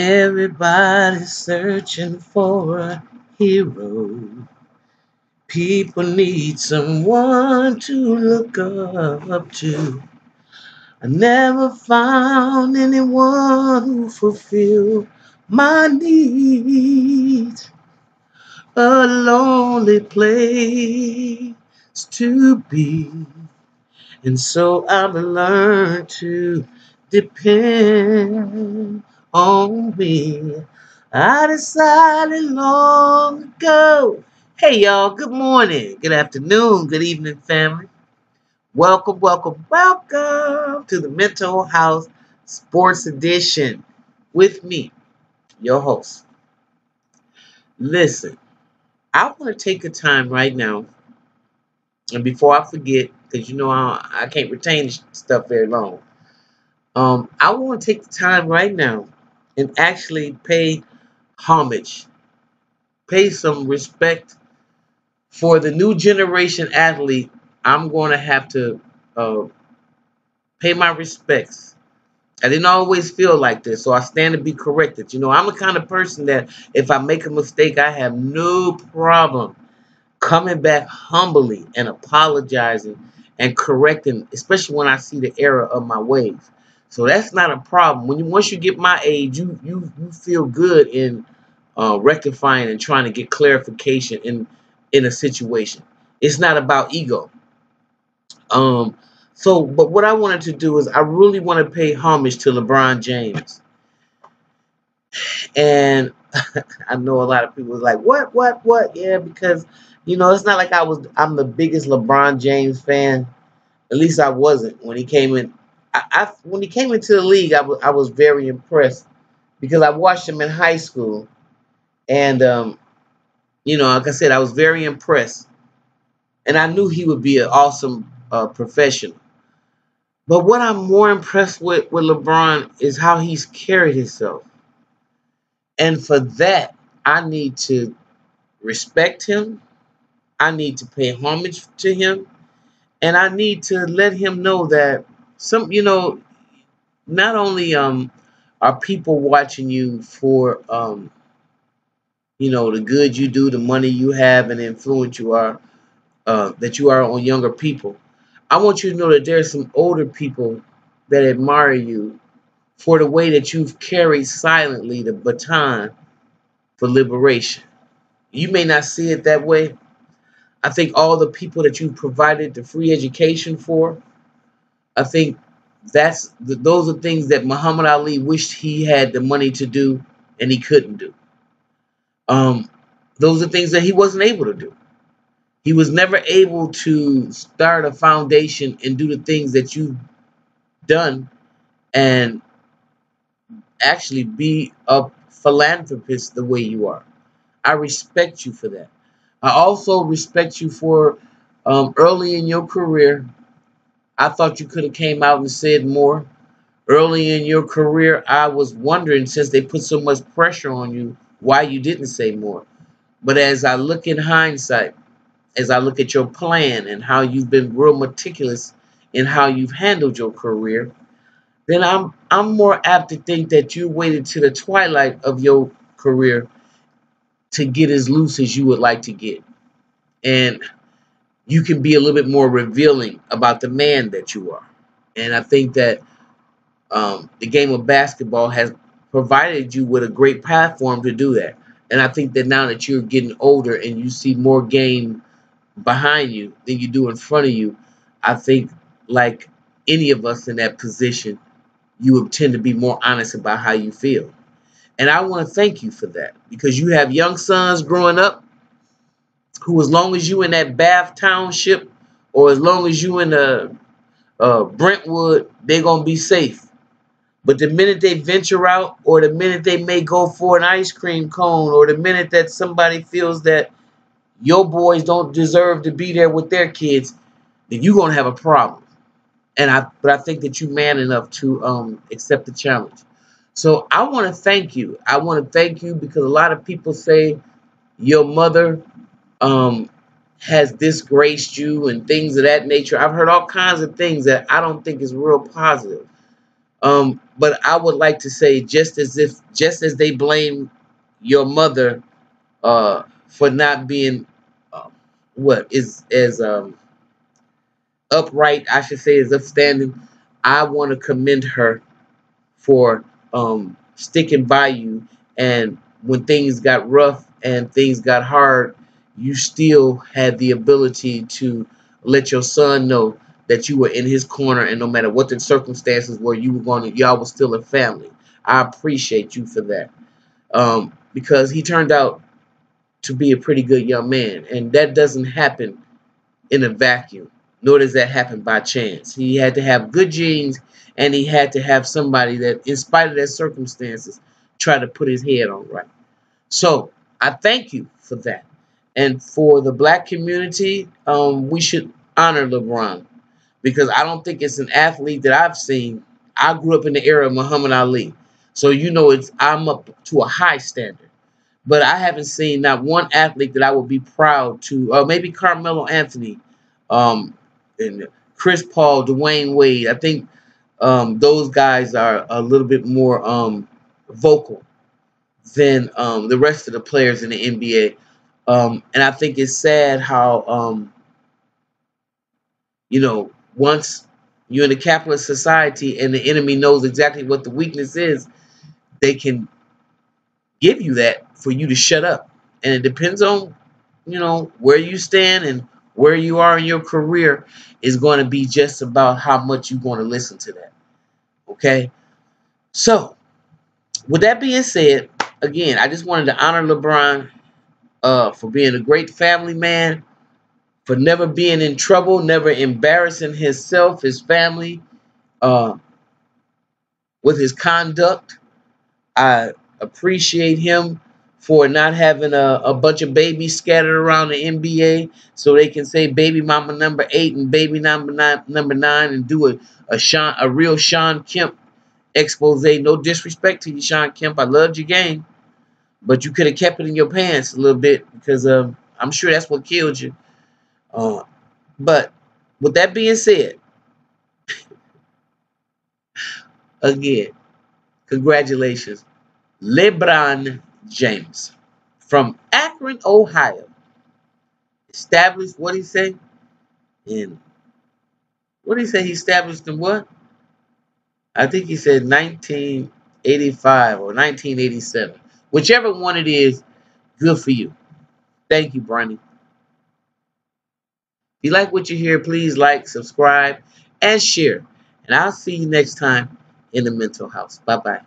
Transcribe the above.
Everybody's searching for a hero. People need someone to look up to. I never found anyone who fulfilled my needs. A lonely place to be. And so I've learned to depend on me. I decided long ago. Hey y'all, good morning, good afternoon, good evening, family. Welcome, welcome, welcome to the Mental House Sports Edition with me, your host. Listen, I want to take a time right now, and before I forget, because you know I can't retain stuff very long. I want to take the time right now and actually pay homage, pay some respect for the new generation athlete. I'm going to have to uh, pay my respects. I didn't always feel like this, so I stand to be corrected. You know, I'm the kind of person that if I make a mistake, I have no problem coming back humbly and apologizing and correcting, especially when I see the error of my ways. So that's not a problem. Once you get my age, you feel good in rectifying and trying to get clarification in a situation. It's not about ego. Um, but what I wanted to do is I really want to pay homage to LeBron James, and I know a lot of people was like, what? Yeah, because it's not like I'm the biggest LeBron James fan. At least I wasn't when he came in. When he came into the league, I was very impressed because I watched him in high school, and like I said, I was very impressed, and I knew he would be an awesome professional. But what I'm more impressed with LeBron is how he's carried himself, and for that, I need to respect him. I need to pay homage to him, and I need to let him know that not only are people watching you for the good you do, the money you have, and the influence you are that you are on younger people. I want you to know that there are some older people that admire you for the way that you've carried silently the baton for liberation. You may not see it that way. I think all the people that you provided the free education for, I think those are things that Muhammad Ali wished he had the money to do and he couldn't do. Um, those are things that he wasn't able to do. He was never able to start a foundation and do the things that you've done and actually be a philanthropist the way you are. I respect you for that. I also respect you for early in your career. I thought you could have came out and said more. Early in your career, I was wondering, since they put so much pressure on you, why you didn't say more. But as I look in hindsight, as I look at your plan and how you've been real meticulous in how you've handled your career, then I'm more apt to think that you waited to the twilight of your career to get as loose as you would like to get. And you can be a little bit more revealing about the man that you are. And I think that the game of basketball has provided you with a great platform to do that. And I think that now that you're getting older and you see more game behind you than you do in front of you, I think like any of us in that position, you would tend to be more honest about how you feel. And I want to thank you for that because you have young sons growing up who, as long as you in that Bath Township or as long as you in Brentwood, they're going to be safe. But the minute they venture out or the minute they may go for an ice cream cone or the minute that somebody feels that your boys don't deserve to be there with their kids, then you're going to have a problem. But I think that you're man enough to accept the challenge. So I want to thank you. I want to thank you because a lot of people say your mother has disgraced you and things of that nature. I've heard all kinds of things that I don't think is real positive. But I would like to say, just as they blame your mother for not being what is as upright, I should say, as upstanding, I want to commend her for sticking by you. And when things got rough and things got hard, you still had the ability to let your son know that you were in his corner, and no matter what the circumstances were, you were going to, y'all was still a family. I appreciate you for that, because he turned out to be a pretty good young man, and that doesn't happen in a vacuum, nor does that happen by chance. He had to have good genes, and he had to have somebody that, in spite of their circumstances, try to put his head on right. So I thank you for that. And for the black community, we should honor LeBron, because I don't think it's an athlete that I've seen. I grew up in the era of Muhammad Ali, so you know I'm up to a high standard. But I haven't seen not one athlete that I would be proud to. Maybe Carmelo Anthony, um, and Chris Paul, Dwayne Wade. I think those guys are a little bit more vocal than the rest of the players in the NBA. And I think it's sad how once you're in a capitalist society and the enemy knows exactly what the weakness is, they can give you that for you to shut up. And it depends on, where you stand and where you are in your career is going to be just about how much you're going to listen to that. Okay? So, with that being said, again, I just wanted to honor LeBron for being a great family man, for never being in trouble, never embarrassing himself, his family, uh, with his conduct. I appreciate him for not having a bunch of babies scattered around the NBA so they can say baby mama number 8 and baby number 9 and do a real Sean Kemp expose. No disrespect to you, Sean Kemp. I loved your game, but you could have kept it in your pants a little bit, because I'm sure that's what killed you. But with that being said, again, congratulations, LeBron James from Akron, Ohio. Established, what he say? In what did he say? He established in what? I think he said 1985 or 1987. Whichever one it is, good for you. Thank you, Bronny. If you like what you hear, please like, subscribe, and share. And I'll see you next time in the mental house. Bye-bye.